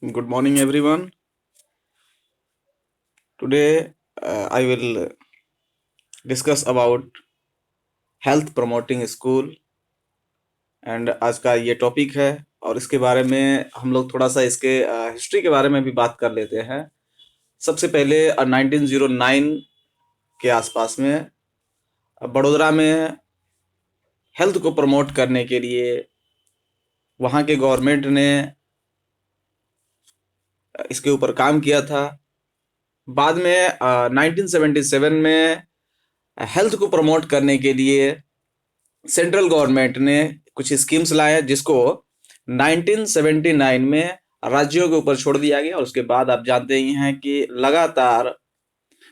Good morning, everyone. Today, I will discuss about health promoting school and आज का ये topic है और इसके बारे में हम लोग थोड़ा सा इसके हिस्ट्री के बारे में भी बात कर लेते हैं। सबसे पहले 1909 के आसपास में बड़ोदरा में हेल्थ को प्रमोट करने के लिए वहाँ के गवर्नमेंट ने इसके ऊपर काम किया था। बाद में 1977 में हेल्थ को प्रमोट करने के लिए सेंट्रल गवर्नमेंट ने कुछ स्कीम्स लाए जिसको 1979 में राज्यों के ऊपर छोड़ दिया गया और उसके बाद आप जानते ही हैं कि लगातार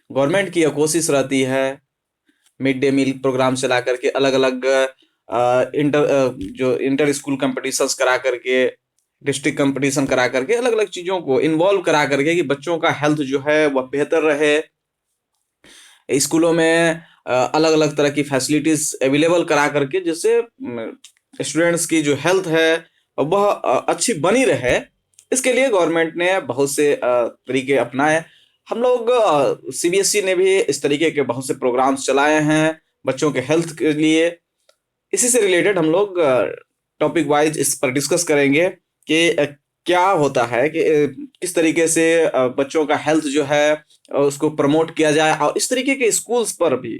गवर्नमेंट की यह कोशिश रहती है मिड डे मील प्रोग्राम चला करके अलग अलग इंटर स्कूल कंपटीशंस करा करके डिस्ट्रिक्ट कंपटीशन करा करके अलग अलग चीज़ों को इन्वॉल्व करा करके कि बच्चों का हेल्थ जो है वह बेहतर रहे। स्कूलों में अलग अलग तरह की फैसिलिटीज अवेलेबल करा करके जिससे स्टूडेंट्स की जो हेल्थ है वह अच्छी बनी रहे। इसके लिए गवर्नमेंट ने बहुत से तरीके अपनाए। हम लोग सीबीएसई ने भी इस तरीके के बहुत से प्रोग्राम्स चलाए हैं बच्चों के हेल्थ के लिए। इसी से रिलेटेड हम लोग टॉपिक वाइज इस पर डिस्कस करेंगे कि क्या होता है कि किस तरीके से बच्चों का हेल्थ जो है उसको प्रमोट किया जाए और इस तरीके के स्कूल्स पर भी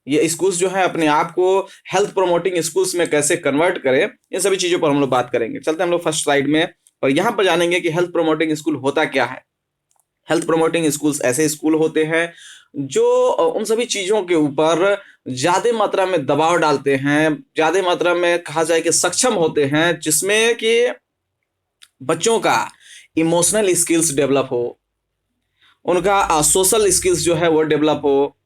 ये स्कूल्स जो है अपने आप को हेल्थ प्रमोटिंग स्कूल्स में कैसे कन्वर्ट करें, इन सभी चीज़ों पर हम लोग बात करेंगे। चलते हैं हम लोग फर्स्ट स्लाइड में और यहाँ पर जानेंगे कि हेल्थ प्रमोटिंग स्कूल होता क्या है। हेल्थ प्रमोटिंग स्कूल्स ऐसे स्कूल होते हैं जो उन सभी चीज़ों के ऊपर ज़्यादा मात्रा में दबाव डालते हैं, ज़्यादा मात्रा में कहा जाए कि सक्षम होते हैं, जिसमें कि बच्चों का इमोशनल स्किल्स डेवलप हो, उनका सोशल स्किल्स जो है वो डेवलप हो।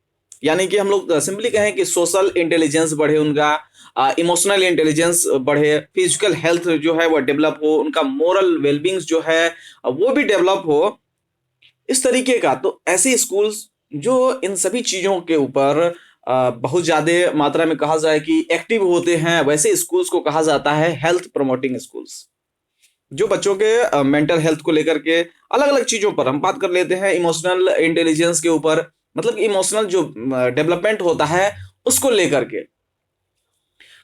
यानी कि हम लोग सिंपली कहें कि सोशल इंटेलिजेंस बढ़े, उनका इमोशनल इंटेलिजेंस बढ़े, फिजिकल हेल्थ जो है वो डेवलप हो, उनका मोरल वेलबींग्स जो है वो भी डेवलप हो। इस तरीके का तो ऐसे स्कूल्स जो इन सभी चीज़ों के ऊपर बहुत ज़्यादा मात्रा में कहा जाए कि एक्टिव होते हैं, वैसे स्कूल्स को कहा जाता है हेल्थ प्रमोटिंग स्कूल्स। जो बच्चों के मेंटल हेल्थ को लेकर के अलग अलग चीज़ों पर हम बात कर लेते हैं। इमोशनल इंटेलिजेंस के ऊपर, मतलब इमोशनल जो डेवलपमेंट होता है उसको लेकर के,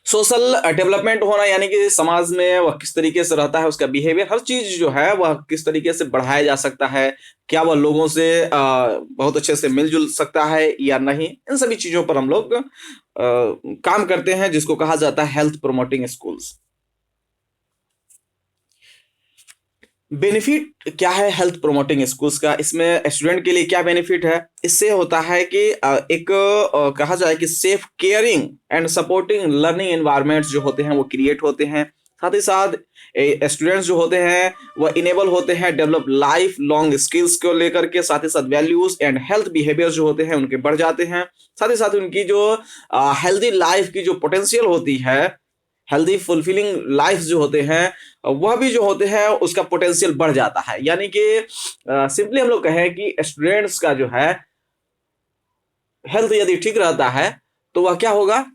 सोशल डेवलपमेंट होना यानी कि समाज में वह किस तरीके से रहता है, उसका बिहेवियर, हर चीज़ जो है वह किस तरीके से बढ़ाया जा सकता है, क्या वह लोगों से बहुत अच्छे से मिलजुल सकता है या नहीं, इन सभी चीज़ों पर हम लोग काम करते हैं जिसको कहा जाता है हेल्थ प्रमोटिंग स्कूल्स। बेनिफिट क्या है हेल्थ प्रमोटिंग स्कूल्स का, इसमें स्टूडेंट के लिए क्या बेनिफिट है? इससे होता है कि एक कहा जाए कि safe caring and supporting learning environments जो होते हैं वो क्रिएट होते हैं। साथ ही साथ स्टूडेंट्स जो होते हैं वह इनेबल होते हैं डेवलप लाइफ लॉन्ग स्किल्स को लेकर के। साथ ही साथ वैल्यूज एंड हेल्थ बिहेवियर जो होते हैं उनके बढ़ जाते हैं। साथ ही साथ उनकी जो हेल्दी लाइफ की जो पोटेंशियल होती है, हेल्दी फुलफिलिंग लाइफ जो होते हैं वह भी जो होते हैं उसका पोटेंशियल बढ़ जाता है। यानी कि सिंपली हम लोग कहें कि स्टूडेंट्स का जो है हेल्थ यदि ठीक रहता है तो वह क्या होगा,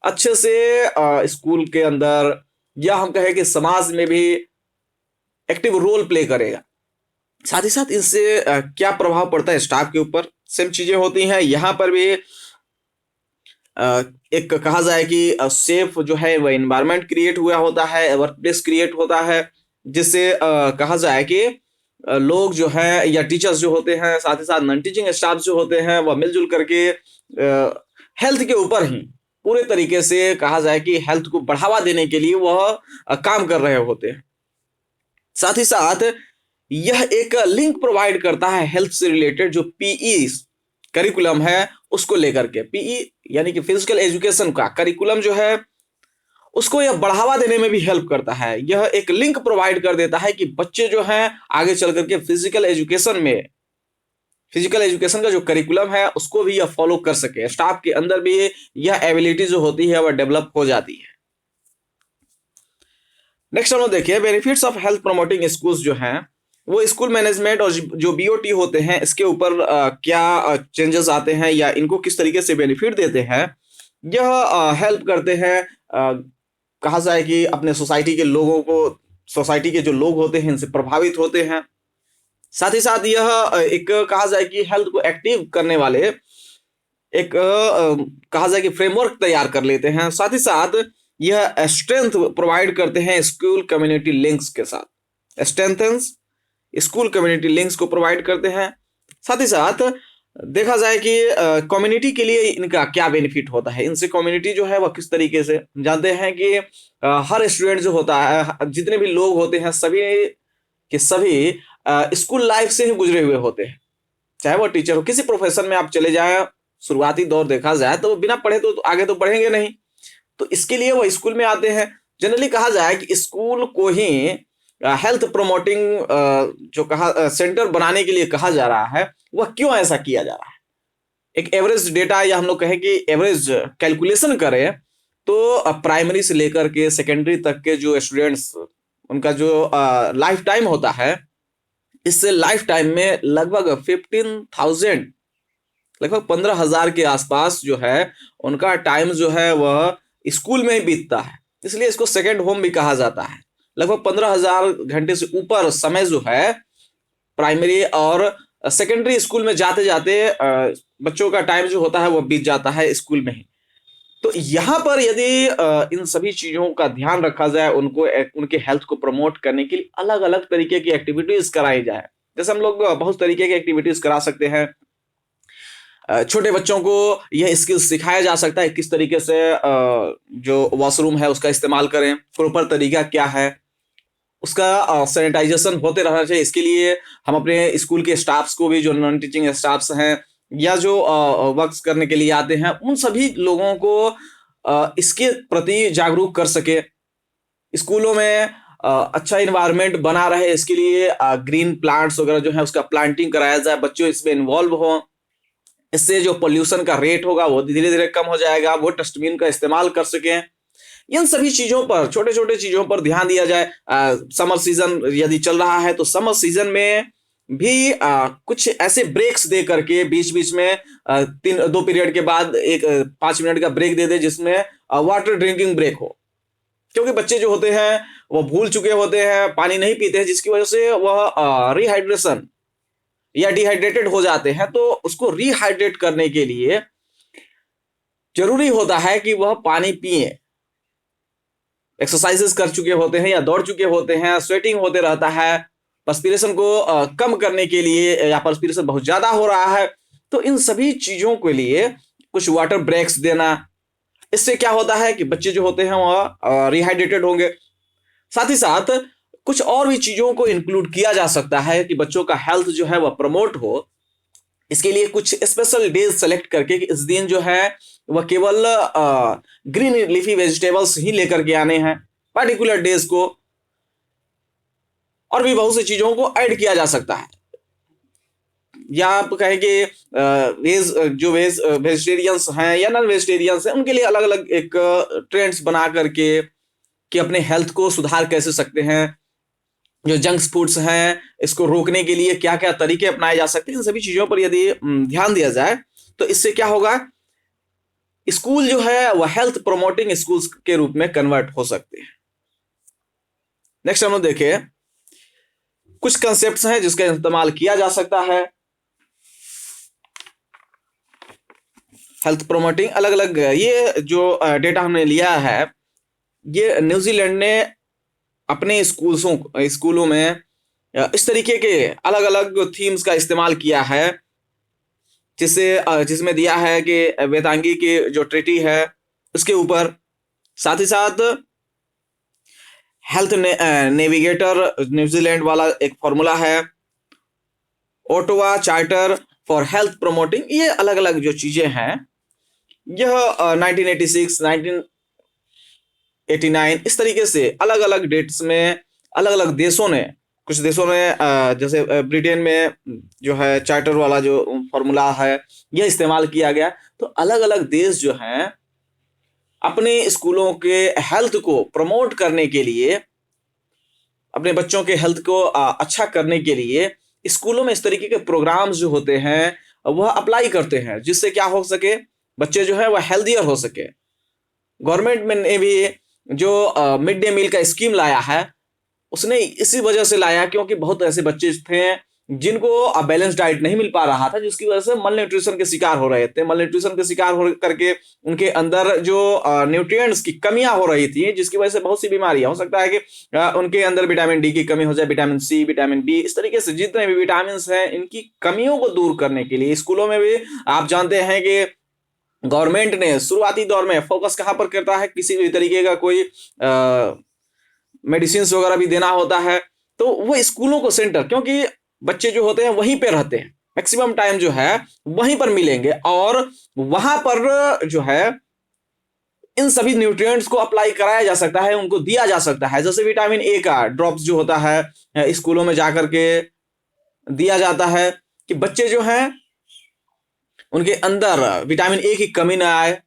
अच्छे से स्कूल के अंदर या हम कहें कि समाज में भी एक्टिव रोल प्ले करेगा। साथ ही साथ इससे क्या प्रभाव पड़ता है स्टाफ के ऊपर, सेम चीजें होती हैं यहाँ पर भी। एक कहा जाए कि सेफ जो है वह इन्वायरमेंट क्रिएट हुआ होता है, वर्क प्लेस क्रिएट होता है, जिससे कहा जाए कि लोग जो है या टीचर्स जो होते हैं, साथ ही साथ नॉन टीचिंग स्टाफ जो होते हैं वह मिलजुल करके हेल्थ के ऊपर ही पूरे तरीके से कहा जाए कि हेल्थ को बढ़ावा देने के लिए वह काम कर रहे होते हैं। साथ ही साथ यह एक लिंक प्रोवाइड करता है हेल्थ से रिलेटेड जो पीई करिकुलम है उसको लेकर के। पीई यानी कि फिजिकल एजुकेशन का करिकुलम जो है उसको यह बढ़ावा देने में भी हेल्प करता है। यह एक लिंक प्रोवाइड कर देता है कि बच्चे जो हैं आगे चल करके फिजिकल एजुकेशन का जो करिकुलम है उसको भी यह फॉलो कर सके। स्टाफ के अंदर भी यह एबिलिटी जो होती है वह डेवलप हो जाती है। नेक्स्ट हम लोग देखिए benefits of health promoting schools जो हैं वो स्कूल मैनेजमेंट और जो बीओटी होते हैं इसके ऊपर क्या चेंजेस आते हैं या इनको किस तरीके से बेनिफिट देते हैं। यह हेल्प करते हैं कहा जाए कि अपने सोसाइटी के लोगों को, सोसाइटी के जो लोग होते हैं इनसे प्रभावित होते हैं। साथ ही साथ यह एक कहा जाए कि हेल्थ को एक्टिव करने वाले एक कहा जाए कि फ्रेमवर्क तैयार कर लेते हैं। साथ ही साथ यह स्ट्रेंथ प्रोवाइड करते हैं स्कूल कम्युनिटी लिंक्स के साथ, स्ट्रेंथन्स स्कूल कम्युनिटी लिंक्स को प्रोवाइड करते हैं। साथ ही साथ देखा जाए कि कम्युनिटी के लिए इनका क्या बेनिफिट होता है, इनसे कम्युनिटी जो है वह किस तरीके से, जानते हैं कि हर स्टूडेंट जो होता है, जितने भी लोग होते हैं, सभी के सभी स्कूल लाइफ से ही गुजरे हुए होते हैं। चाहे वो टीचर हो, किसी प्रोफेशन में आप चले जाए, शुरुआती दौर देखा जाए तो बिना पढ़े तो आगे तो बढ़ेंगे नहीं, तो इसके लिए वो स्कूल में आते हैं। जनरली कहा जाए कि स्कूल को ही हेल्थ प्रोमोटिंग जो कहा सेंटर बनाने के लिए कहा जा रहा है, वह क्यों ऐसा किया जा रहा है। एक एवरेज डेटा या हम लोग कहें कि एवरेज कैलकुलेशन करें तो प्राइमरी से लेकर के सेकेंडरी तक के जो स्टूडेंट्स, उनका जो लाइफ टाइम होता है, इससे लाइफ टाइम में लगभग 15,000, लगभग 15,000 के आसपास जो है उनका टाइम जो है वह स्कूल में ही बीतता है। इसलिए इसको सेकेंड होम भी कहा जाता है। लगभग 15,000 घंटे से ऊपर समय जो है प्राइमरी और सेकेंडरी स्कूल में जाते जाते बच्चों का टाइम जो होता है वह बीत जाता है स्कूल में ही। तो यहाँ पर यदि इन सभी चीजों का ध्यान रखा जाए, उनको उनके हेल्थ को प्रमोट करने के लिए अलग अलग तरीके की एक्टिविटीज कराई जाए। जैसे हम लोग बहुत तरीके की एक्टिविटीज करा सकते हैं। छोटे बच्चों को यह स्किल सिखाया जा सकता है किस तरीके से जो वॉशरूम है उसका इस्तेमाल करें, प्रॉपर तरीका क्या है, उसका सैनिटाइजेशन होते रहना चाहिए। इसके लिए हम अपने स्कूल के स्टाफ्स को भी, जो नॉन टीचिंग स्टाफ्स हैं या जो वर्क करने के लिए आते हैं, उन सभी लोगों को इसके प्रति जागरूक कर सके। स्कूलों में अच्छा इन्वायरमेंट बना रहे, इसके लिए ग्रीन प्लांट्स वगैरह जो है उसका प्लांटिंग कराया जाए, बच्चों इसमें इन्वॉल्व हो। इससे जो पोल्यूशन का रेट होगा वो धीरे धीरे कम हो जाएगा, वो डस्टबिन का इस्तेमाल कर सकें। इन सभी चीजों पर, छोटे छोटे चीजों पर ध्यान दिया जाए। समर सीजन यदि चल रहा है तो समर सीजन में भी कुछ ऐसे ब्रेक्स दे करके बीच बीच में 2 पीरियड के बाद एक 5 मिनट का ब्रेक दे दे, जिसमें वाटर ड्रिंकिंग ब्रेक हो। क्योंकि बच्चे जो होते हैं वो भूल चुके होते हैं, पानी नहीं पीते हैं, जिसकी वजह से वह रिहाइड्रेशन या डिहाइड्रेटेड हो जाते हैं। तो उसको रिहाइड्रेट करने के लिए जरूरी होता है कि वह पानी पिए। एक्सरसाइजेस कर चुके होते हैं या दौड़ चुके होते हैं, स्वेटिंग होते रहता है, पर्सपिरेशन को कम करने के लिए, या पर्सपिरेशन बहुत ज्यादा हो रहा है, तो इन सभी चीजों के लिए कुछ वाटर ब्रेक्स देना। इससे क्या होता है कि बच्चे जो होते हैं वह रिहाइड्रेटेड होंगे। साथ ही साथ कुछ और भी चीजों को इंक्लूड किया जा सकता है कि बच्चों का हेल्थ जो है वह प्रमोट हो। इसके लिए कुछ स्पेशल डेज सेलेक्ट करके कि इस दिन जो है वह केवल ग्रीन लीफी वेजिटेबल्स ही लेकर के आने हैं, पर्टिकुलर डेज को। और भी बहुत सी चीजों को ऐड किया जा सकता है। या आप कहें कि वेजिटेरियंस हैं या नॉन वेजिटेरियंस हैं, उनके लिए अलग अलग एक ट्रेंड्स बना करके कि अपने हेल्थ को सुधार कैसे सकते हैं, जो जंक फूड्स हैं इसको रोकने के लिए क्या क्या तरीके अपनाए जा सकते हैं। इन सभी चीजों पर यदि ध्यान दिया जाए तो इससे क्या होगा, स्कूल जो है वह हेल्थ प्रोमोटिंग स्कूल्स के रूप में कन्वर्ट हो सकते हैं। नेक्स्ट हम लोग देखें कुछ कंसेप्ट्स हैं जिसका इस्तेमाल किया जा सकता है हेल्थ प्रोमोटिंग। अलग अलग ये जो डेटा हमने लिया है, ये न्यूजीलैंड ने अपने स्कूलों में इस तरीके के अलग अलग थीम्स का इस्तेमाल किया है, जिसमें दिया है कि वेदांगी की जो ट्रीटी है उसके ऊपर। साथ ही साथ हेल्थ नेविगेटर न्यूजीलैंड वाला एक फॉर्मूला है, Ottawa charter for health promoting. ये अलग अलग जो चीजें हैं, यह 1986, 1989 इस तरीके से अलग अलग डेट्स में अलग अलग देशों ने, कुछ देशों ने जैसे ब्रिटेन में जो है चार्टर वाला जो फॉर्मूला है यह इस्तेमाल किया गया। तो अलग अलग देश जो हैं अपने स्कूलों के हेल्थ को प्रमोट करने के लिए, अपने बच्चों के हेल्थ को अच्छा करने के लिए स्कूलों में इस तरीके के प्रोग्राम्स जो होते हैं वह अप्लाई करते हैं, जिससे क्या हो सके, बच्चे जो है वह हेल्दियर हो सके। गवर्नमेंट ने भी जो मिड डे मील का स्कीम लाया है, उसने इसी वजह से लाया क्योंकि बहुत ऐसे बच्चे थे जिनको बैलेंस डाइट नहीं मिल पा रहा था, जिसकी वजह से मल न्यूट्रिशन के शिकार हो रहे थे। मल न्यूट्रिशन के शिकार हो करके उनके अंदर जो न्यूट्रिएंट्स की कमियां हो रही थी, जिसकी वजह से बहुत सी बीमारियां, हो सकता है कि उनके अंदर विटामिन डी की कमी हो जाए, विटामिन सी, विटामिन बी, इस तरीके से जितने भी विटामिन हैं, इनकी कमियों को दूर करने के लिए स्कूलों में भी आप जानते हैं कि गवर्नमेंट ने शुरुआती दौर में फोकस कहाँ पर करता है, किसी भी तरीके का कोई मेडिसिन वगैरह भी देना होता है तो वो स्कूलों को सेंटर, क्योंकि बच्चे जो होते हैं वहीं पे रहते हैं, मैक्सिमम टाइम जो है वहीं पर मिलेंगे और वहां पर जो है इन सभी न्यूट्रिएंट्स को अप्लाई कराया जा सकता है, उनको दिया जा सकता है। जैसे विटामिन ए का ड्रॉप्स जो होता है स्कूलों में जाकर के दिया जाता है कि बच्चे जो हैं उनके अंदर विटामिन ए की कमी ना आए।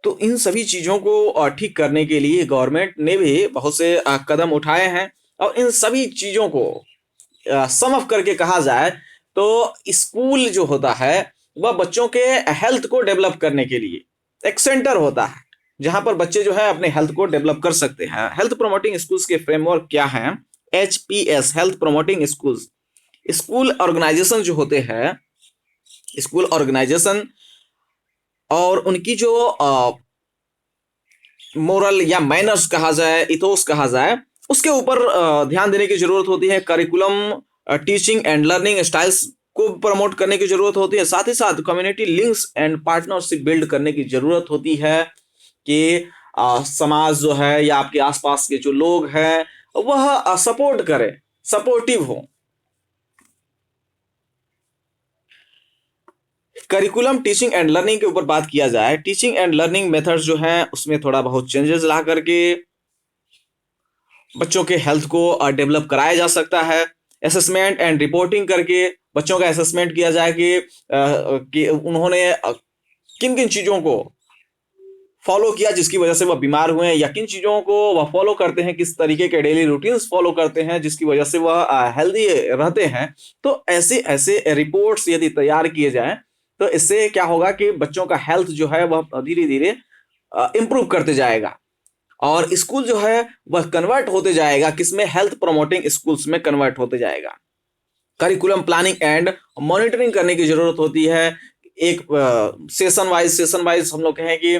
तो इन सभी चीजों को ठीक करने के लिए गवर्नमेंट ने भी बहुत से कदम उठाए हैं और इन सभी चीजों को सम अप करके कहा जाए तो स्कूल जो होता है वह बच्चों के हेल्थ को डेवलप करने के लिए एक सेंटर होता है, जहां पर बच्चे जो है अपने हेल्थ को डेवलप कर सकते हैं। हेल्थ प्रमोटिंग स्कूल्स के फ्रेमवर्क क्या हैं? HPS, health promoting schools. School organisation जो होते हैं, स्कूल ऑर्गेनाइजेशन और उनकी जो मोरल या मैनर्स कहा जाए, इथोस कहा जाए, उसके ऊपर ध्यान देने की जरूरत होती है। Curriculum, teaching and learning styles को प्रमोट करने की जरूरत होती है। साथ ही साथ community links and partnership build करने की जरूरत होती है कि समाज जो है या आपके आसपास के जो लोग हैं वह सपोर्ट करें, सपोर्टिव हो। करिकुलम, टीचिंग एंड लर्निंग के ऊपर बात किया जाए, टीचिंग एंड लर्निंग मेथड्स जो हैं उसमें थोड़ा बहुत चेंजेस ला करके बच्चों के हेल्थ को डेवलप कराया जा सकता है। असेसमेंट एंड रिपोर्टिंग करके बच्चों का असेसमेंट किया जाए कि उन्होंने किन किन चीज़ों को फॉलो किया जिसकी वजह से वह बीमार हुए हैं, या किन चीज़ों को वह फॉलो करते हैं, किस तरीके के डेली रूटीन्स फॉलो करते हैं जिसकी वजह से वह हेल्दी रहते हैं। तो ऐसे ऐसे रिपोर्ट्स यदि तैयार किए जाएं तो इससे क्या होगा कि बच्चों का हेल्थ जो है वह धीरे धीरे इम्प्रूव करते जाएगा और स्कूल जो है वह कन्वर्ट होते जाएगा, किसमें? हेल्थ प्रमोटिंग स्कूल्स में कन्वर्ट होते जाएगा। करिकुलम प्लानिंग एंड मॉनिटरिंग करने की जरूरत होती है। एक सेशन वाइज हम लोग कहें कि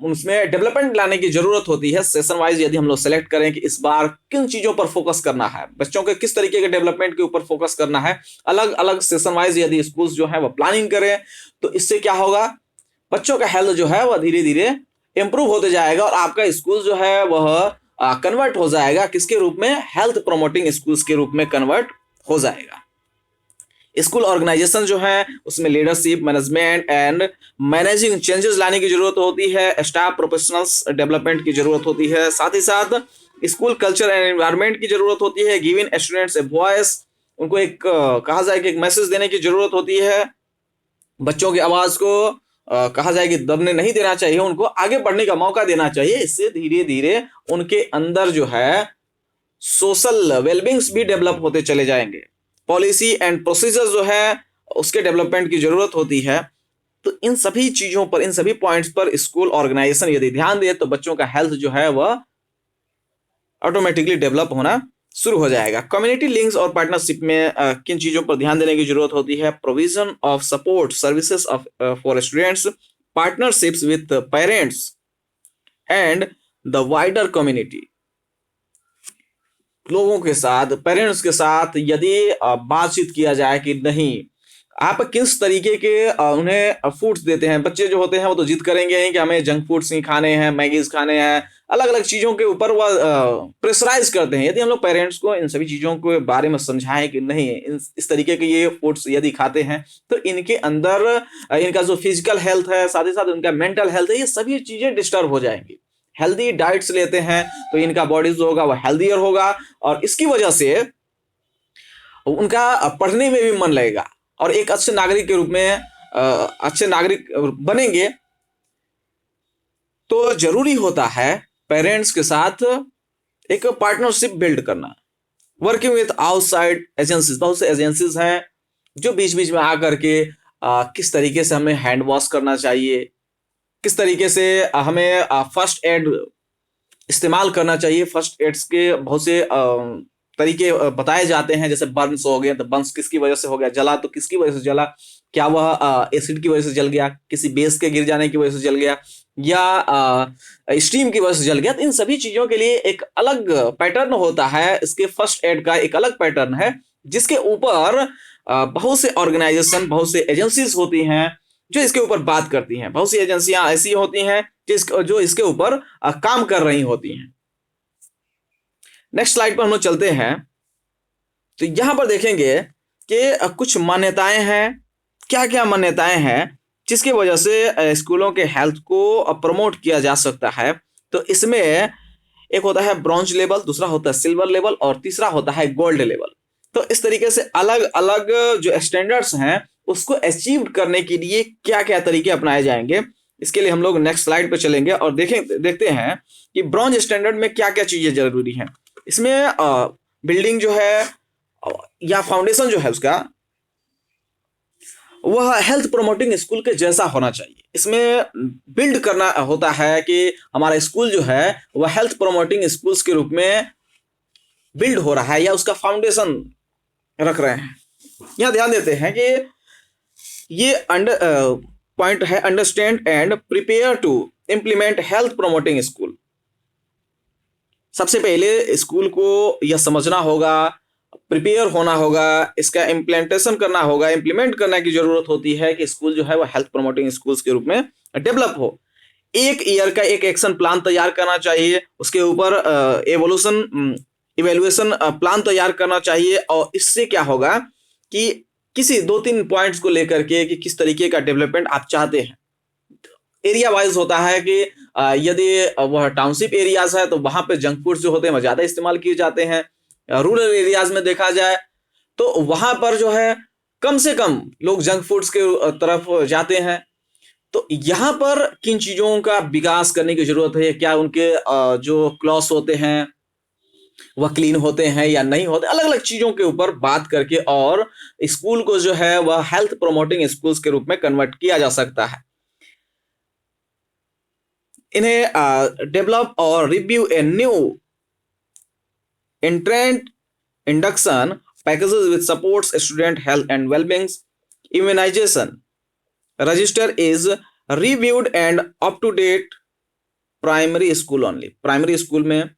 उसमें डेवलपमेंट लाने की जरूरत होती है। सेशन वाइज यदि हम लोग सेलेक्ट करें कि इस बार किन चीजों पर फोकस करना है, बच्चों के किस तरीके के डेवलपमेंट के ऊपर फोकस करना है, अलग अलग सेशन वाइज यदि स्कूल्स जो है वह प्लानिंग करें तो इससे क्या होगा, बच्चों का हेल्थ जो है वह धीरे धीरे इंप्रूव होते जाएगा और आपका स्कूल जो है वह कन्वर्ट हो जाएगा किसके रूप में? हेल्थ प्रमोटिंग स्कूल्स के रूप में कन्वर्ट हो जाएगा। स्कूल ऑर्गेनाइजेशन जो है उसमें leadership, management and managing changes लाने की जरूरत होती है। स्टाफ प्रोफेशनल्स डेवलपमेंट की जरूरत होती है। साथ ही साथ स्कूल कल्चर एंड एनवायरनमेंट की जरूरत होती है। गिविंग स्टूडेंट्स ए वॉइस, उनको एक कहा जाए कि एक मैसेज देने की जरूरत होती है। बच्चों की आवाज को कहा जाए कि दबने नहीं देना चाहिए, उनको आगे बढ़ने का मौका देना चाहिए। इससे धीरे धीरे उनके अंदर जो है सोशल वेलबींग्स भी डेवलप होते चले जाएंगे। पॉलिसी एंड प्रोसीजर जो है उसके डेवलपमेंट की जरूरत होती है। तो इन सभी चीजों पर, इन सभी पॉइंट्स पर स्कूल ऑर्गेनाइजेशन यदि ध्यान दे तो बच्चों का हेल्थ जो है वह ऑटोमेटिकली डेवलप होना शुरू हो जाएगा। कम्युनिटी लिंक्स और पार्टनरशिप में किन चीजों पर ध्यान देने की जरूरत होती है? Provision of support services of for students, partnerships with parents and the wider community. लोगों के साथ, पेरेंट्स के साथ यदि बातचीत किया जाए कि नहीं आप किस तरीके के उन्हें फूड्स देते हैं। बच्चे जो होते हैं वो तो जिद करेंगे ही कि हमें जंक फूड्स नहीं खाने हैं, मैगीज खाने हैं, अलग अलग चीज़ों के ऊपर वह प्रेशराइज करते हैं। यदि हम लोग पेरेंट्स को इन सभी चीज़ों के बारे में समझाएं कि नहीं इस तरीके के ये फूड्स यदि खाते हैं तो इनके अंदर इनका जो फिजिकल हेल्थ है, साथ ही साथ उनका मेंटल हेल्थ है, ये सभी चीज़ें डिस्टर्ब हो जाएंगी। हेल्दी डाइट्स लेते हैं तो इनका बॉडी जो होगा वह हेल्दियर होगा और इसकी वजह से उनका पढ़ने में भी मन लगेगा और एक अच्छे नागरिक के रूप में अच्छे नागरिक बनेंगे। तो जरूरी होता है पेरेंट्स के साथ एक पार्टनरशिप बिल्ड करना। वर्किंग विथ आउटसाइड एजेंसीज, बहुत से एजेंसीज हैं जो बीच बीच में आकर के किस तरीके से हमें हैंड वॉश करना चाहिए, किस तरीके से हमें फर्स्ट एड इस्तेमाल करना चाहिए। फर्स्ट एड्स के बहुत से तरीके बताए जाते हैं, जैसे बर्न्स हो गए तो बर्न्स किसकी वजह से हो गया, जला तो किसकी वजह से जला, क्या वह एसिड की वजह से जल गया, किसी बेस के गिर जाने की वजह से जल गया, या स्टीम की वजह से जल गया। तो इन सभी चीजों के लिए एक अलग पैटर्न होता है, इसके फर्स्ट एड का एक अलग पैटर्न है, जिसके ऊपर बहुत से ऑर्गेनाइजेशन, बहुत से एजेंसीज होती हैं जो इसके ऊपर बात करती हैं। बहुत सी एजेंसियां ऐसी होती हैं जो इसके ऊपर काम कर रही होती हैं। नेक्स्ट स्लाइड पर हम लोग चलते हैं, तो यहां पर देखेंगे कि कुछ मान्यताएं हैं, क्या क्या मान्यताएं हैं जिसकी वजह से स्कूलों के हेल्थ को प्रमोट किया जा सकता है। तो इसमें एक होता है ब्रॉन्ज लेवल, दूसरा होता है सिल्वर लेवल और तीसरा होता है गोल्ड लेवल। तो इस तरीके से अलग अलग जो स्टैंडर्ड्स हैं उसको अचीव करने के लिए क्या क्या तरीके अपनाए जाएंगे, इसके लिए हम लोग नेक्स्ट स्लाइड पे चलेंगे और देखते हैं कि ब्रॉन्ज स्टैंडर्ड में क्या क्या चीजें जरूरी हैं। इसमें बिल्डिंग जो है या फाउंडेशन जो है उसका, वह हेल्थ प्रोमोटिंग स्कूल के जैसा होना चाहिए। इसमें बिल्ड करना होता है कि हमारा स्कूल जो है वह हेल्थ प्रोमोटिंग स्कूल्स के रूप में बिल्ड हो रहा है या उसका फाउंडेशन रख रहे हैं। यहां ध्यान देते हैं कि ये पॉइंट है, understand and prepare to implement health promoting school. सबसे पहले स्कूल को यह समझना होगा, प्रिपेयर होना होगा, इसका इम्प्लीमेंटेशन करना होगा, इम्प्लीमेंट करने की जरूरत होती है कि स्कूल जो है वह हेल्थ प्रोमोटिंग स्कूल्स के रूप में डेवलप हो। एक ईयर का एक एक्शन प्लान तैयार करना चाहिए, उसके ऊपर इवेल्युएशन प्लान तैयार करना चाहिए, और इससे क्या होगा कि किसी 2-3 पॉइंट्स को लेकर के कि किस तरीके का डेवलपमेंट आप चाहते हैं। एरिया वाइज होता है कि यदि वह टाउनशिप एरियाज है तो वहां पे जंक फूड्स जो होते हैं वह ज्यादा इस्तेमाल किए जाते हैं। रूरल एरियाज में देखा जाए तो वहां पर जो है कम से कम लोग जंक फूड्स के तरफ जाते हैं। तो यहाँ पर किन चीजों का विकास करने की जरूरत है, क्या उनके जो क्लॉथ्स होते हैं वह क्लीन होते हैं या नहीं होते, अलग अलग चीजों के ऊपर बात करके और स्कूल को जो है वह हेल्थ प्रोमोटिंग स्कूल्स के रूप में कन्वर्ट किया जा सकता है। इन्हें डेवलप और review a new entrant induction packages which supports student health and well-being. Immunization register is reviewed and up to date primary school only. Primary school में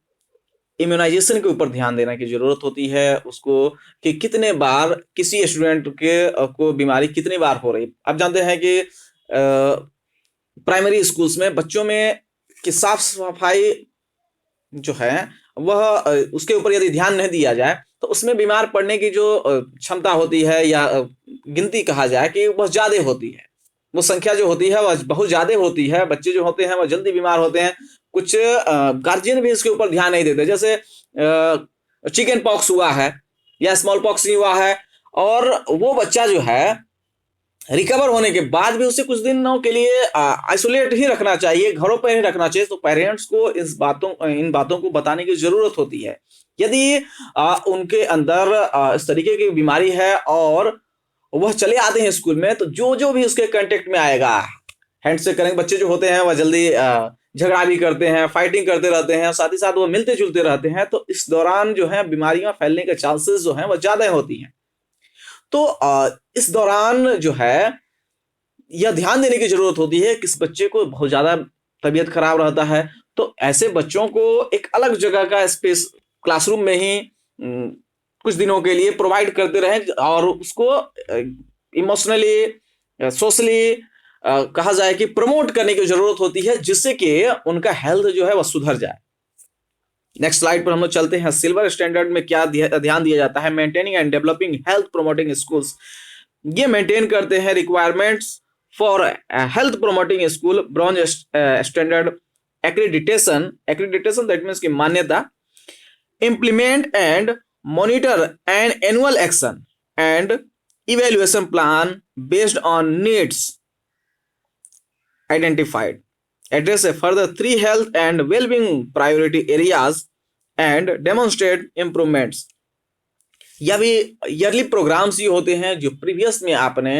इम्यूनाइजेशन के ऊपर ध्यान देने की जरूरत होती है उसको, कि कितने बार किसी स्टूडेंट के को बीमारी कितनी बार हो रही। आप जानते हैं कि प्राइमरी स्कूल्स में बच्चों में कि साफ सफाई जो है वह उसके ऊपर यदि ध्यान नहीं दिया जाए तो उसमें बीमार पड़ने की जो क्षमता होती है या गिनती कहा जाए कि वह ज्यादा होती है, वो संख्या जो होती है वह बहुत ज्यादा होती है। बच्चे जो होते हैं वह जल्दी बीमार होते हैं। कुछ गार्जियन भी इसके ऊपर ध्यान नहीं देते, जैसे चिकन पॉक्स हुआ है या स्मॉल पॉक्स ही हुआ है और वो बच्चा जो है रिकवर होने के बाद भी उसे कुछ दिनों के लिए आइसोलेट ही रखना चाहिए, घरों पर ही रखना चाहिए। तो पेरेंट्स को इन बातों को बताने की जरूरत होती है। यदि उनके अंदर इस तरीके की बीमारी है और वह चले आते हैं स्कूल में, तो जो जो भी उसके कांटेक्ट में आएगा हैंड से करेंगे। बच्चे जो होते हैं वह जल्दी झगड़ा भी करते हैं, फाइटिंग करते रहते हैं, साथ ही साथ वो मिलते जुलते रहते हैं। तो इस दौरान जो है बीमारियां फैलने के चांसेस जो हैं वह ज्यादा होती हैं। तो इस दौरान जो है यह ध्यान देने की जरूरत होती है, किस बच्चे को बहुत ज्यादा तबीयत खराब रहता है तो ऐसे बच्चों को एक अलग जगह का स्पेस क्लासरूम में ही कुछ दिनों के लिए प्रोवाइड करते रहें और उसको इमोशनली सोशली कहा जाए कि प्रमोट करने की जरूरत होती है, जिससे कि उनका हेल्थ जो है वह सुधर जाए। नेक्स्ट स्लाइड पर हम लोग चलते हैं। सिल्वर स्टैंडर्ड में क्या ध्यान दिया जाता है? Maintaining and developing health promoting schools. ये मेंटेन करते हैं requirements for health promoting school. Bronze standard accreditation that means की मान्यता। Implement and monitor an annual action and evaluation plan based on needs identified. Address a further 3 health and well-being priority areas and demonstrate improvements. या भी yearly programmes ये होते हैं जो previous में आपने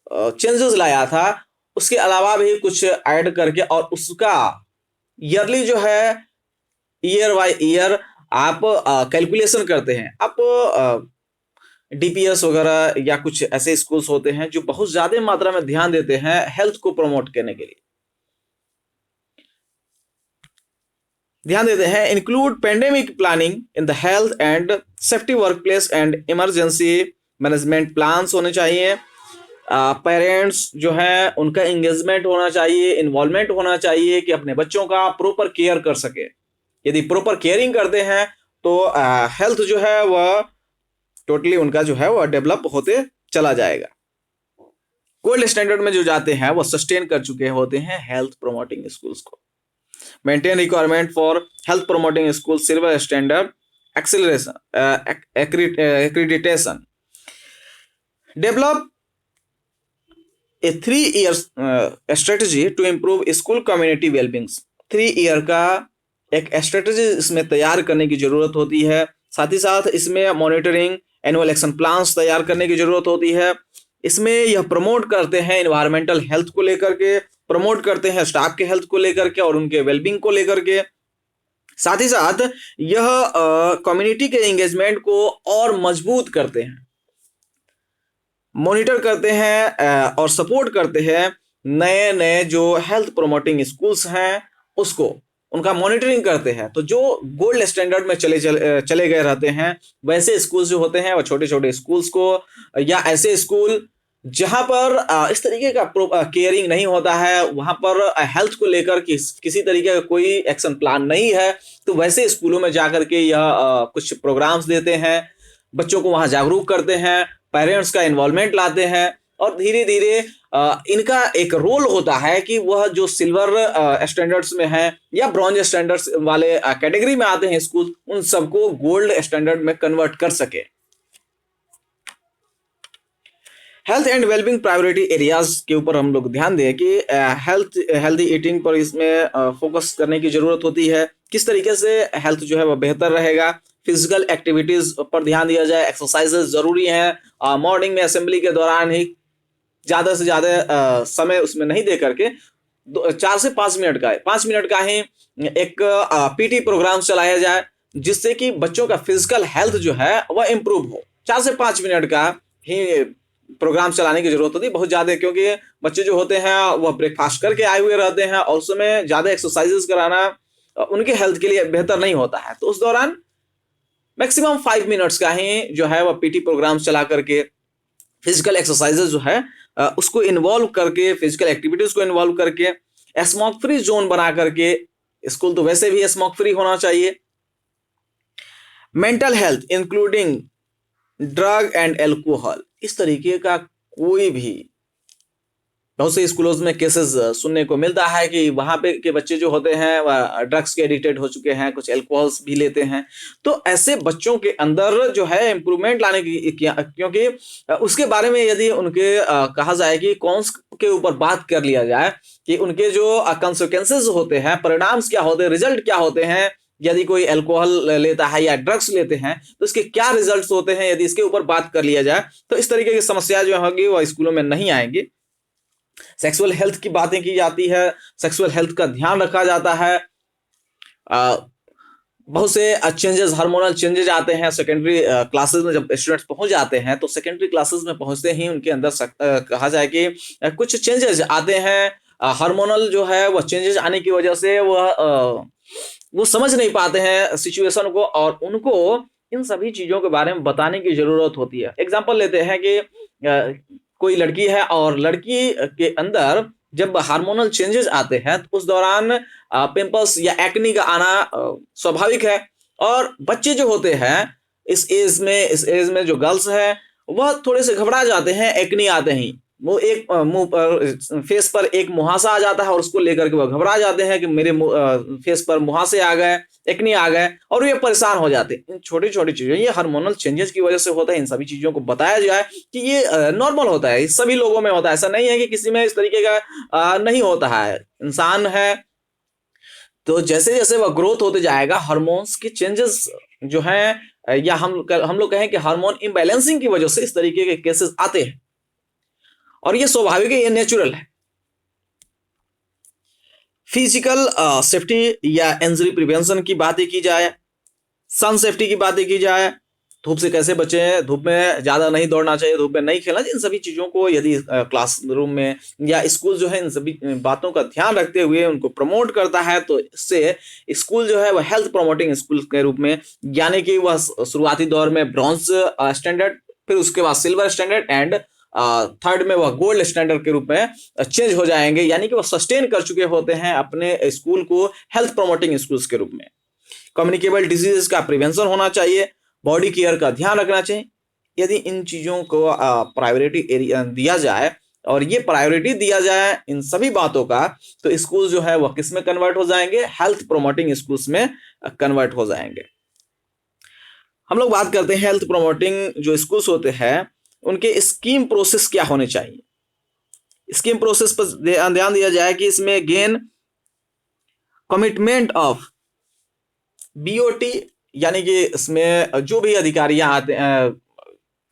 चेंजेस लाया था उसके अलावा भी कुछ ऐड करके और उसका ईयरली जो है ईयर बाय ईयर आप कैलकुलेशन करते हैं, आप डीपीएस वगैरह या कुछ ऐसे स्कूल्स होते हैं जो बहुत ज्यादा मात्रा में ध्यान देते हैं हेल्थ को प्रमोट करने के लिए, ध्यान देते हैं। Include pandemic planning in the health and safety work place and emergency management plans होने चाहिए। पेरेंट्स जो है उनका एंगेजमेंट होना चाहिए, इन्वॉल्वमेंट होना चाहिए कि अपने बच्चों का प्रॉपर केयर कर सके। यदि प्रॉपर केयरिंग करते हैं तो हेल्थ जो है वह टोटली उनका जो है वह डेवलप होते चला जाएगा। गोल्ड स्टैंडर्ड में जो जाते हैं वो सस्टेन कर चुके होते हैं हेल्थ प्रोमोटिंग स्कूल्स को। Maintain requirement for health promoting school silver standard acceleration accreditation. Develop a 3 years strategy to improve school community wellbeings. 3 year का एक स्ट्रेटजी इसमें तैयार करने की जरूरत होती है। साथ ही साथ इसमें मॉनिटरिंग एनुअल एक्शन प्लान्स तैयार करने की जरूरत होती है। इसमें यह प्रमोट करते हैं इन्वायरमेंटल हेल्थ को लेकर के, प्रमोट करते हैं स्टाफ के हेल्थ को लेकर के और उनके वेलबींग को लेकर के। साथ ही साथ यह कम्युनिटी के एंगेजमेंट को और मजबूत करते हैं, मॉनिटर करते हैं और सपोर्ट करते हैं नए नए जो हेल्थ प्रोमोटिंग स्कूल्स हैं उसको, उनका मॉनिटरिंग करते हैं। तो जो गोल्ड स्टैंडर्ड में चले गए रहते हैं वैसे स्कूल्स जो होते हैं वो छोटे छोटे स्कूल्स को, या ऐसे स्कूल जहां पर इस तरीके का केयरिंग नहीं होता है, वहां पर हेल्थ को लेकर किसी तरीके का कोई एक्शन प्लान नहीं है, तो वैसे स्कूलों में जाकर के यह कुछ प्रोग्राम्स देते हैं, बच्चों को वहां जागरूक करते हैं, पेरेंट्स का इन्वॉल्वमेंट लाते हैं और धीरे धीरे इनका एक रोल होता है कि वह जो सिल्वर स्टैंडर्ड्स में है या ब्रॉन्ज स्टैंडर्ड्स वाले कैटेगरी में आते हैं स्कूल, उन सबको गोल्ड स्टैंडर्ड में कन्वर्ट कर सके। Health and wellbeing priority areas के ऊपर हम लोग ध्यान दें कि हेल्दी ईटिंग पर इसमें फोकस करने की जरूरत होती है। किस तरीके से हेल्थ जो है वह बेहतर रहेगा, फिजिकल एक्टिविटीज पर ध्यान दिया जाए, एक्सरसाइजेज जरूरी हैं। मॉर्निंग में असेंबली के दौरान ही ज्यादा से ज्यादा समय उसमें नहीं दे करके 4 से 5 मिनट का 5 मिनट का ही एक पीटी प्रोग्राम चलाया जाए, जिससे कि बच्चों का फिजिकल हेल्थ जो है वह इंप्रूव हो। 4 से 5 मिनट का ही प्रोग्राम चलाने की जरूरत होती है बहुत ज्यादा, क्योंकि बच्चे जो होते हैं वह ब्रेकफास्ट करके आए हुए रहते हैं और उस समय ज्यादा एक्सरसाइजेस कराना उनके हेल्थ के लिए बेहतर नहीं होता है। तो उस दौरान मैक्सिमम 5 मिनट्स का ही जो है वह पीटी प्रोग्राम चला करके फिजिकल एक्सरसाइजेस जो है उसको इन्वॉल्व करके, फिजिकल एक्टिविटीज को इन्वॉल्व करके, स्मोक फ्री जोन बना करके, स्कूल तो वैसे भी स्मोक फ्री होना चाहिए। Mental health including drug and alcohol, इस तरीके का कोई भी बहुत से स्कूलों में केसेस सुनने को मिलता है कि वहां पे के बच्चे जो होते हैं वह ड्रग्स के एडिक्टेड हो चुके हैं, कुछ एल्कोहल्स भी लेते हैं। तो ऐसे बच्चों के अंदर जो है इम्प्रूवमेंट लाने की, क्योंकि उसके बारे में यदि उनके कहा जाए कि कौन के ऊपर बात कर लिया जाए कि उनके जो कंसिक्वेंसेस होते हैं, परिणाम क्या होते हैं, रिजल्ट क्या होते हैं, यदि कोई अल्कोहल लेता है या ड्रग्स लेते हैं तो इसके क्या रिजल्ट्स होते हैं, यदि इसके ऊपर बात कर लिया जाए तो इस तरीके की समस्या जो होगी वह स्कूलों में नहीं आएंगी। सेक्सुअल हेल्थ की बातें की जाती है, सेक्सुअल हेल्थ का ध्यान रखा जाता है। बहुत से चेंजेस, हार्मोनल चेंजेस आते हैं सेकेंडरी क्लासेस में। जब स्टूडेंट्स पहुंच जाते हैं तो सेकेंडरी क्लासेस में पहुंचते ही उनके अंदर कहा जाए कि कुछ चेंजेस आते हैं। हार्मोनल जो है वह चेंजेस आने की वजह से वो समझ नहीं पाते हैं सिचुएशन को और उनको इन सभी चीजों के बारे में बताने की जरूरत होती है। एग्जाम्पल लेते हैं कि कोई लड़की है और लड़की के अंदर जब हार्मोनल चेंजेस आते हैं तो उस दौरान पिंपल्स या एक्नी का आना स्वाभाविक है। और बच्चे जो होते हैं इस एज में जो गर्ल्स है वह थोड़े से घबरा जाते हैं एक्नी आते ही। वो एक मुंह पर, फेस पर एक मुहासा आ जाता है और उसको लेकर के वह घबरा जाते हैं कि मेरे फेस पर मुहासे आ गए, एक्नी आ गए, और ये परेशान हो जाते हैं। इन छोटी छोटी चीजें ये हार्मोनल चेंजेस की वजह से होता है। इन सभी चीजों को बताया जाए कि ये नॉर्मल होता है, सभी लोगों में होता है, ऐसा नहीं है कि किसी में इस तरीके का नहीं होता है। इंसान है तो जैसे जैसे वह ग्रोथ होते जाएगा हार्मोन्स के चेंजेस जो हैं या हम लोग कहें कि हार्मोन इम्बैलेंसिंग की वजह से इस तरीके के केसेस आते हैं और ये स्वाभाविक है, ये नेचुरल है। फिजिकल सेफ्टी या इंजरी प्रिवेंशन की बातें की जाए सन सेफ्टी की बातें की जाए, धूप से कैसे बचें, धूप में ज़्यादा नहीं दौड़ना चाहिए, धूप में नहीं खेलना चाहिए, इन सभी चीज़ों को यदि क्लासरूम में या स्कूल जो है इन सभी बातों का ध्यान रखते हुए उनको प्रमोट करता है, तो इससे स्कूल जो है वह हेल्थ प्रमोटिंग स्कूल के रूप में, यानी कि वह शुरुआती दौर में ब्रॉन्ज स्टैंडर्ड, फिर उसके बाद सिल्वर स्टैंडर्ड एंड थर्ड में वह गोल्ड स्टैंडर्ड के रूप में चेंज हो जाएंगे, यानी कि वह सस्टेन कर चुके होते हैं अपने स्कूल को हेल्थ प्रमोटिंग स्कूल्स के रूप में। कम्युनिकेबल डिजीजेस का प्रिवेंशन होना चाहिए, बॉडी केयर का ध्यान रखना चाहिए। यदि इन चीज़ों को प्रायोरिटी एरिया दिया जाए और ये प्रायोरिटी दिया जाए इन सभी बातों का, तो स्कूल जो है वह किस में कन्वर्ट हो जाएंगे, हेल्थ प्रमोटिंग स्कूल्स में कन्वर्ट हो जाएंगे। हम लोग बात करते हैं हेल्थ प्रमोटिंग जो स्कूल्स होते हैं उनके स्कीम प्रोसेस क्या होने चाहिए। स्कीम प्रोसेस पर ध्यान दिया जाए कि इसमें गेन कमिटमेंट ऑफ बीओटी, यानी कि इसमें जो भी अधिकारियां आते हैं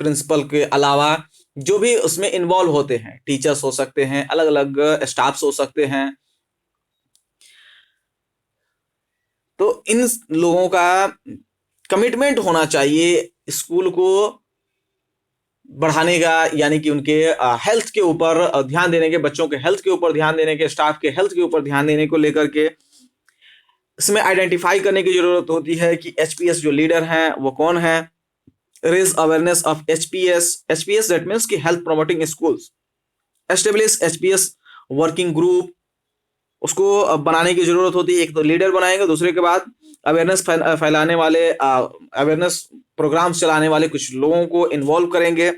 प्रिंसिपल के अलावा, जो भी उसमें इन्वॉल्व होते हैं, टीचर्स हो सकते हैं, अलग अलग स्टाफ्स हो सकते हैं, तो इन लोगों का कमिटमेंट होना चाहिए स्कूल को बढ़ाने का, यानी कि उनके हेल्थ के ऊपर ध्यान देने के, बच्चों के हेल्थ के ऊपर ध्यान देने के, स्टाफ के हेल्थ के ऊपर ध्यान देने को लेकर के इसमें आइडेंटिफाई करने की जरूरत होती है कि एचपीएस जो लीडर हैं वो कौन है। Raise awareness of HPS, HPS that means कि health promoting schools. Establish HPS working group, उसको बनाने की जरूरत होती है। एक तो लीडर बनाएंगे, दूसरे के बाद अवेयरनेस फैलाने वाले, अवेयरनेस प्रोग्राम्स चलाने वाले कुछ लोगों को इन्वॉल्व करेंगे।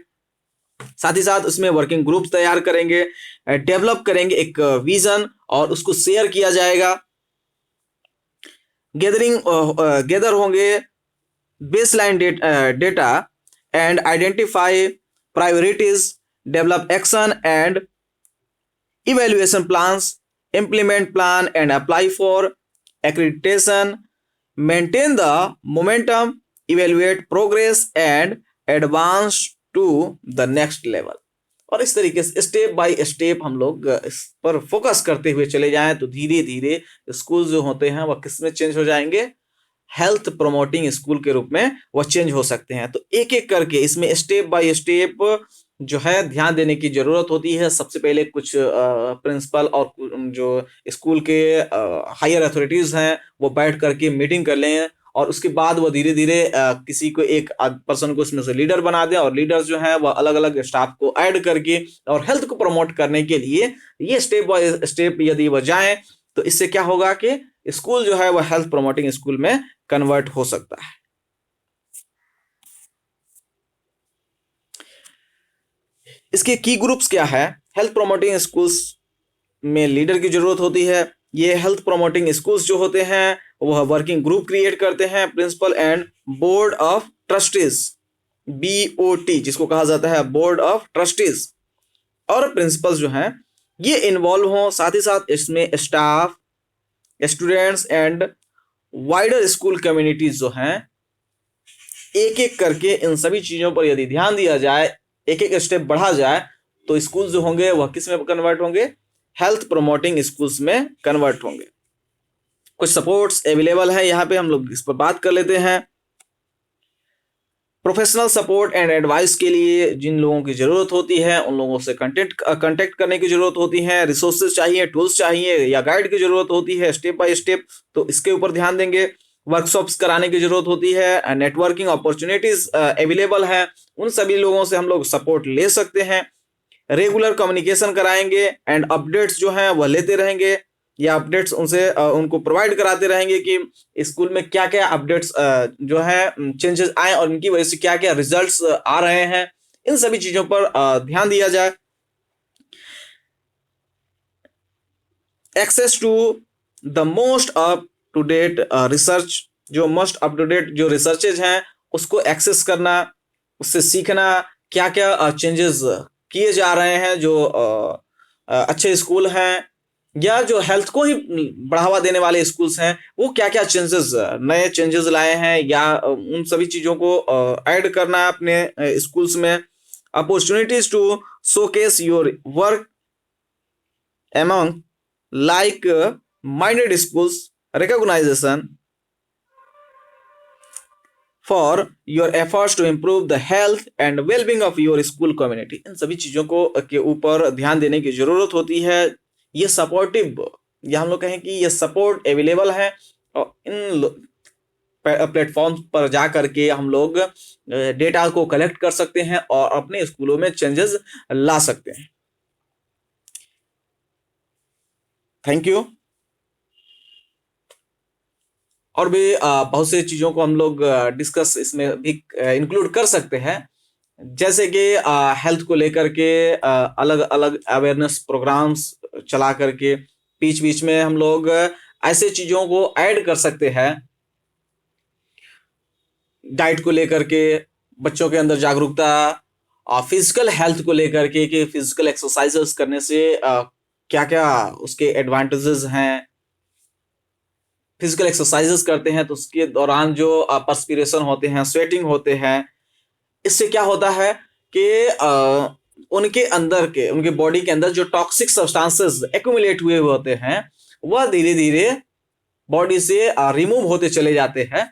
साथ ही साथ उसमें वर्किंग ग्रुप तैयार करेंगे, डेवलप करेंगे एक विजन और उसको शेयर किया जाएगा। गेदर होंगे baseline data and identify priorities, develop action and evaluation plans, implement plan and apply for accreditation, maintain the momentum, evaluate progress and advance to the next level। और इस तरीके से स्टेप बाय स्टेप हम लोग इस पर focus करते हुए चले जाएं तो धीरे धीरे स्कूल जो होते हैं वह किस में चेंज हो जाएंगे, हेल्थ प्रमोटिंग स्कूल के रूप में वह चेंज हो सकते हैं। तो एक एक करके इसमें स्टेप बाय स्टेप जो है ध्यान देने की जरूरत होती है। सबसे पहले कुछ प्रिंसिपल और जो स्कूल के हायर अथॉरिटीज हैं वो बैठ करके मीटिंग कर लें और उसके बाद वो धीरे धीरे किसी को एक पर्सन को उसमें से लीडर बना दें और लीडर्स जो है वह अलग अलग स्टाफ को ऐड करके और हेल्थ को प्रमोट करने के लिए ये स्टेप बाय स्टेप यदि वह जाएं तो इससे क्या होगा कि स्कूल जो है वह हेल्थ प्रमोटिंग स्कूल में कन्वर्ट हो सकता है। इसके की ग्रुप्स क्या है। हेल्थ प्रमोटिंग स्कूल्स में लीडर की जरूरत होती है। ये हेल्थ प्रमोटिंग स्कूल्स जो होते हैं वह वर्किंग ग्रुप क्रिएट करते हैं, principal and board of trustees, BOT जिसको कहा जाता है बोर्ड ऑफ ट्रस्टीज, और प्रिंसिपल्स जो हैं ये इन्वॉल्व हों। साथ ही साथ इसमें staff, students and wider school communities जो हैं एक एक करके इन सभी चीजों पर यदि ध्यान दिया जाए, एक एक स्टेप बढ़ा जाए तो स्कूल जो होंगे वह किस में कन्वर्ट होंगे, हेल्थ प्रमोटिंग स्कूल्स में कन्वर्ट होंगे। कुछ सपोर्ट्स अवेलेबल है यहाँ पे, हम लोग इस पर बात कर लेते हैं। प्रोफेशनल सपोर्ट एंड एडवाइस के लिए जिन लोगों की जरूरत होती है उन लोगों से कांटेक्ट करने की जरूरत होती है। रिसोर्सेज चाहिए, टूल्स चाहिए या गाइड की जरूरत होती है स्टेप बाय स्टेप, तो इसके ऊपर ध्यान देंगे। वर्कशॉप्स कराने की जरूरत होती है, नेटवर्किंग अपॉर्चुनिटीज अवेलेबल है, उन सभी लोगों से हम लोग सपोर्ट ले सकते हैं। रेगुलर कम्युनिकेशन कराएंगे एंड अपडेट्स जो हैं वह लेते रहेंगे या अपडेट्स उनसे उनको प्रोवाइड कराते रहेंगे कि स्कूल में क्या क्या अपडेट्स जो है चेंजेस आए और इनकी वजह से क्या क्या रिजल्ट्स आ रहे हैं, इन सभी चीजों पर ध्यान दिया जाए। Access to the most up to date research, जो मोस्ट अप टू डेट जो रिसर्चेज हैं उसको एक्सेस करना, उससे सीखना क्या क्या चेंजेस किए जा रहे हैं, जो अच्छे स्कूल हैं या जो हेल्थ को ही बढ़ावा देने वाले स्कूल्स हैं वो क्या क्या चेंजेस, नए चेंजेस लाए हैं या उन सभी चीज़ों को ऐड करना अपने स्कूल्स में। Opportunities to showcase your work among like minded schools, recognisation for your efforts to improve the health and wellbeing of your school community. इन सभी चीज़ों को के ऊपर ध्यान देने की ज़रूरत होती है। ये सपोर्टिव, या हम लोग कहें कि ये सपोर्ट अवेलेबल है, और इन प्लेटफॉर्म पर जा करके हम लोग डेटा को कलेक्ट कर सकते हैं और अपने स्कूलों में चेंजेस ला सकते हैं। Thank you. और भी बहुत से चीज़ों को हम लोग डिस्कस इसमें भी इंक्लूड कर सकते हैं, जैसे कि हेल्थ को लेकर के अलग अलग अवेयरनेस प्रोग्राम्स चला करके बीच बीच में हम लोग ऐसे चीज़ों को ऐड कर सकते हैं। डाइट को लेकर के बच्चों के अंदर जागरूकता, फिजिकल हेल्थ को लेकर के कि फिजिकल एक्सरसाइजेस करने से क्या क्या उसके एडवांटेजेस हैं। फिजिकल एक्सरसाइजेस करते हैं तो उसके दौरान जो पर्सपिरेशन होते हैं, स्वेटिंग होते हैं, इससे क्या होता है कि उनके अंदर के, उनके बॉडी के अंदर जो टॉक्सिक सब्सटेंसेस एक्यूमुलेट हुए होते हैं वह धीरे धीरे बॉडी से रिमूव होते चले जाते हैं।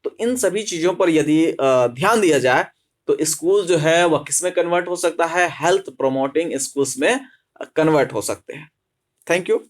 तो इन सभी चीज़ों पर यदि ध्यान दिया जाए तो स्कूल जो है वह किस में कन्वर्ट हो सकता है, हेल्थ प्रोमोटिंग स्कूल्स में कन्वर्ट हो सकते हैं। Thank you.